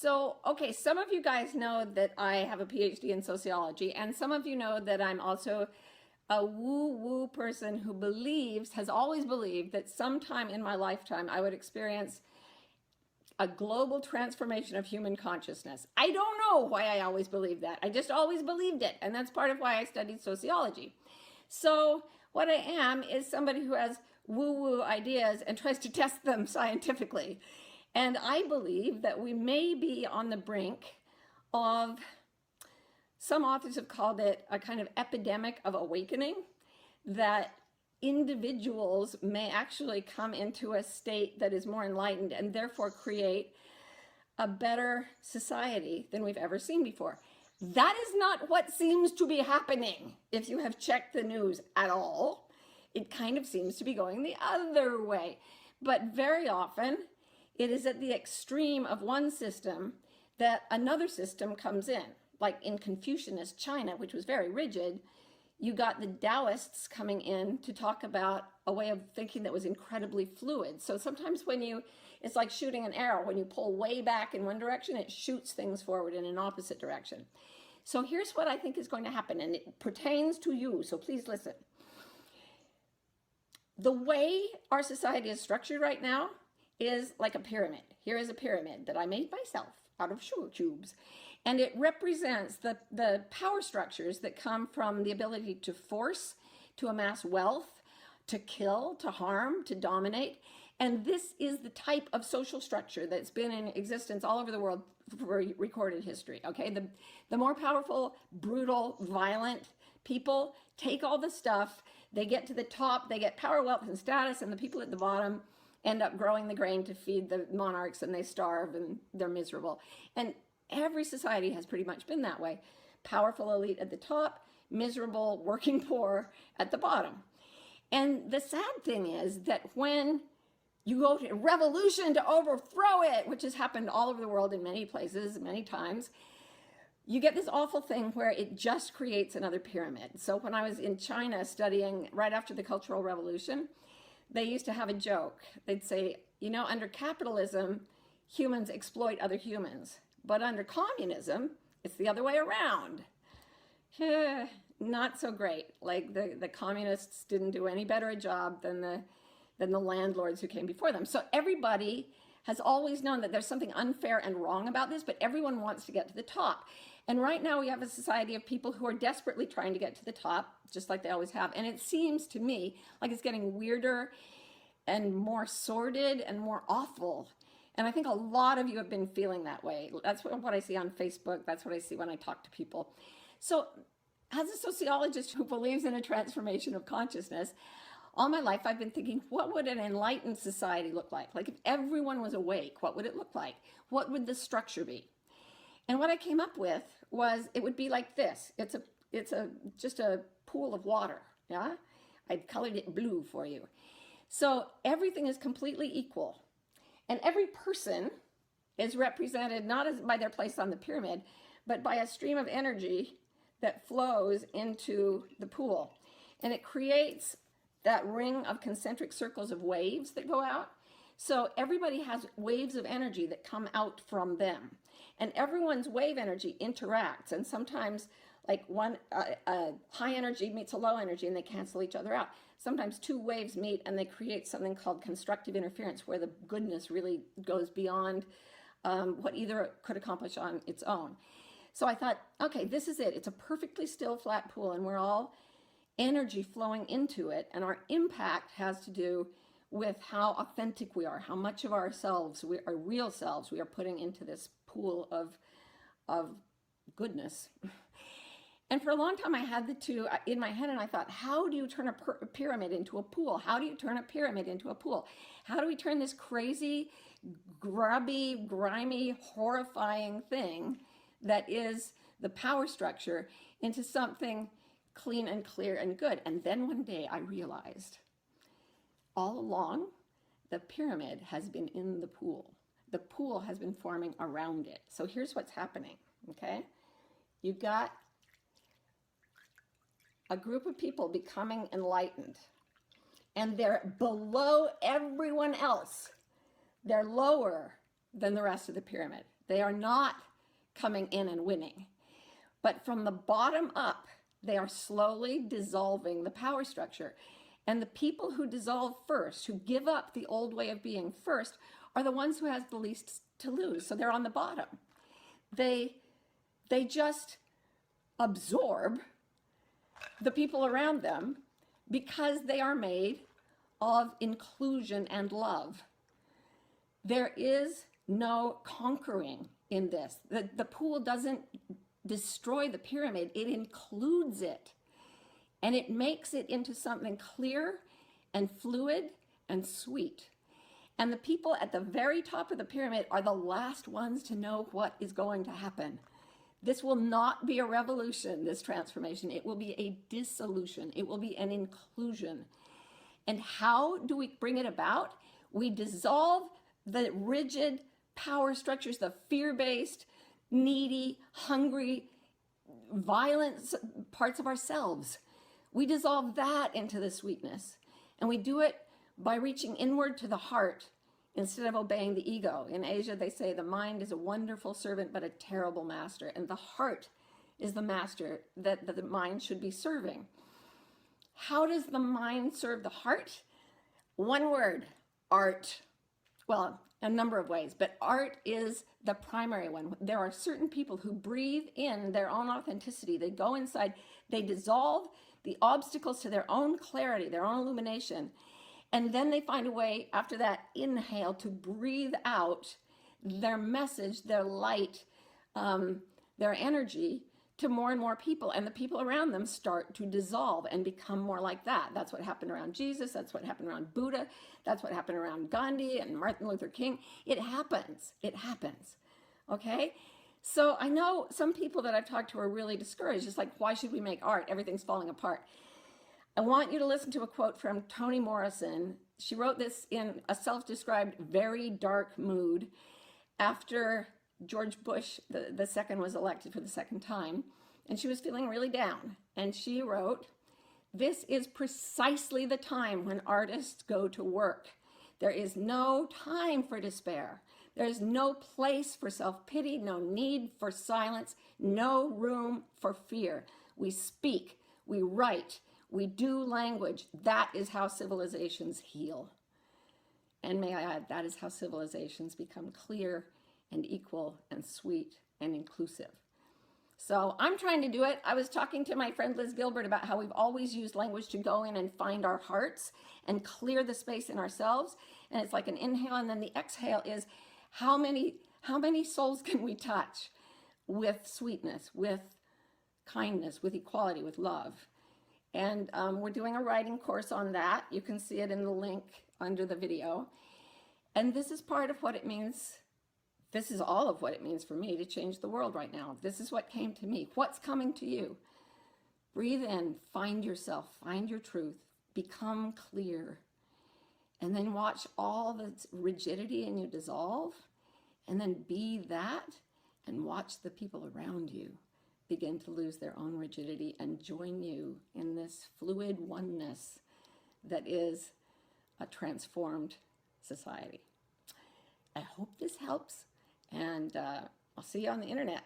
So, okay, some of you guys know that I have a PhD in sociology, and some of you know that I'm also a woo-woo person who has always believed that sometime in my lifetime I would experience a global transformation of human consciousness. I don't know why I always believed that. I just always believed it, and that's part of why I studied sociology. So, what I am is somebody who has woo-woo ideas and tries to test them scientifically. And I believe that we may be on the brink of, some authors have called it a kind of epidemic of awakening, that individuals may actually come into a state that is more enlightened and therefore create a better society than we've ever seen before. That is not what seems to be happening if you have checked the news at all. It kind of seems to be going the other way. But very often, it is at the extreme of one system that another system comes in. Like in Confucianist China, which was very rigid, you got the Taoists coming in to talk about a way of thinking that was incredibly fluid. So sometimes it's like shooting an arrow. When you pull way back in one direction, it shoots things forward in an opposite direction. So here's what I think is going to happen, and it pertains to you, so please listen. The way our society is structured right now is like a pyramid. Here is a pyramid that I made myself out of sugar cubes. And it represents the power structures that come from the ability to force, to amass wealth, to kill, to harm, to dominate. And this is the type of social structure that's been in existence all over the world for recorded history, okay? The more powerful, brutal, violent people take all the stuff, they get to the top, they get power, wealth, and status, and the people at the bottom end up growing the grain to feed the monarchs, and they starve, and they're miserable. And every society has pretty much been that way. Powerful elite at the top, miserable working poor at the bottom. And the sad thing is that when you go to revolution to overthrow it, which has happened all over the world in many places, many times, you get this awful thing where it just creates another pyramid. So when I was in China studying right after the Cultural Revolution, they used to have a joke. They'd say, you know, under capitalism, humans exploit other humans. But under communism, it's the other way around. Not so great. Like the communists didn't do any better a job than the landlords who came before them. So everybody has always known that there's something unfair and wrong about this, but everyone wants to get to the top. And right now we have a society of people who are desperately trying to get to the top, just like they always have. And it seems to me like it's getting weirder and more sordid and more awful. And I think a lot of you have been feeling that way. That's what I see on Facebook. That's what I see when I talk to people. So as a sociologist who believes in a transformation of consciousness, all my life I've been thinking, what would an enlightened society look like? Like if everyone was awake, what would it look like? What would the structure be? And what I came up with was it would be like this. It's just a pool of water, yeah? I colored it blue for you. So everything is completely equal. And every person is represented not as by their place on the pyramid, but by a stream of energy that flows into the pool. And it creates that ring of concentric circles of waves that go out. So everybody has waves of energy that come out from them. And everyone's wave energy interacts. And sometimes like a high energy meets a low energy and they cancel each other out. Sometimes two waves meet and they create something called constructive interference, where the goodness really goes beyond what either could accomplish on its own. So I thought, okay, this is it. It's a perfectly still flat pool, and we're all energy flowing into it, and our impact has to do with how authentic we are, how much of ourselves, our real selves, we are putting into this pool of goodness. And for a long time, I had the two in my head, and I thought, how do you turn a pyramid into a pool? How do you turn a pyramid into a pool? How do we turn this crazy, grubby, grimy, horrifying thing that is the power structure into something clean and clear and good? And then one day I realized all along, the pyramid has been in the pool. The pool has been forming around it. So here's what's happening, okay? You've got a group of people becoming enlightened, and they're below everyone else. They're lower than the rest of the pyramid. They are not coming in and winning. But from the bottom up, they are slowly dissolving the power structure. And the people who dissolve first, who give up the old way of being first, are the ones who have the least to lose. So they're on the bottom. They just absorb the people around them because they are made of inclusion and love. There is no conquering in this. The pool doesn't destroy the pyramid, it includes it. And it makes it into something clear and fluid and sweet. And the people at the very top of the pyramid are the last ones to know what is going to happen. This will not be a revolution, this transformation. It will be a dissolution. It will be an inclusion. And how do we bring it about? We dissolve the rigid power structures, the fear-based, needy, hungry, violent parts of ourselves. We dissolve that into the sweetness. And we do it by reaching inward to the heart instead of obeying the ego. In Asia, they say the mind is a wonderful servant, but a terrible master. And the heart is the master that the mind should be serving. How does the mind serve the heart? One word, art. Well, a number of ways, but art is the primary one. There are certain people who breathe in their own authenticity. They go inside, they dissolve the obstacles to their own clarity, their own illumination. And then they find a way after that inhale to breathe out their message, their light, their energy to more and more people. And the people around them start to dissolve and become more like that. That's what happened around Jesus. That's what happened around Buddha. That's what happened around Gandhi and Martin Luther King. It happens. It happens. Okay? So I know some people that I've talked to are really discouraged. It's like, why should we make art? Everything's falling apart. I want you to listen to a quote from Toni Morrison. She wrote this in a self-described very dark mood after George Bush the second was elected for the second time, and she was feeling really down. And she wrote, "This is precisely the time when artists go to work. There is no time for despair. There is no place for self-pity, no need for silence, no room for fear. We speak, we write, we do language. That is how civilizations heal." And may I add, that is how civilizations become clear and equal and sweet and inclusive. So I'm trying to do it. I was talking to my friend Liz Gilbert about how we've always used language to go in and find our hearts and clear the space in ourselves. And it's like an inhale, and then the exhale is how many souls can we touch with sweetness, with kindness, with equality, with love. And we're doing a writing course on that. You can see it in the link under the video. And this is part of what it means. This is all of what it means for me to change the world right now. This is what came to me. What's coming to you? Breathe in, find yourself, find your truth, become clear, and then watch all the rigidity in you dissolve, and then be that, and watch the people around you begin to lose their own rigidity and join you in this fluid oneness that is a transformed society. I hope this helps. And I'll see you on the internet.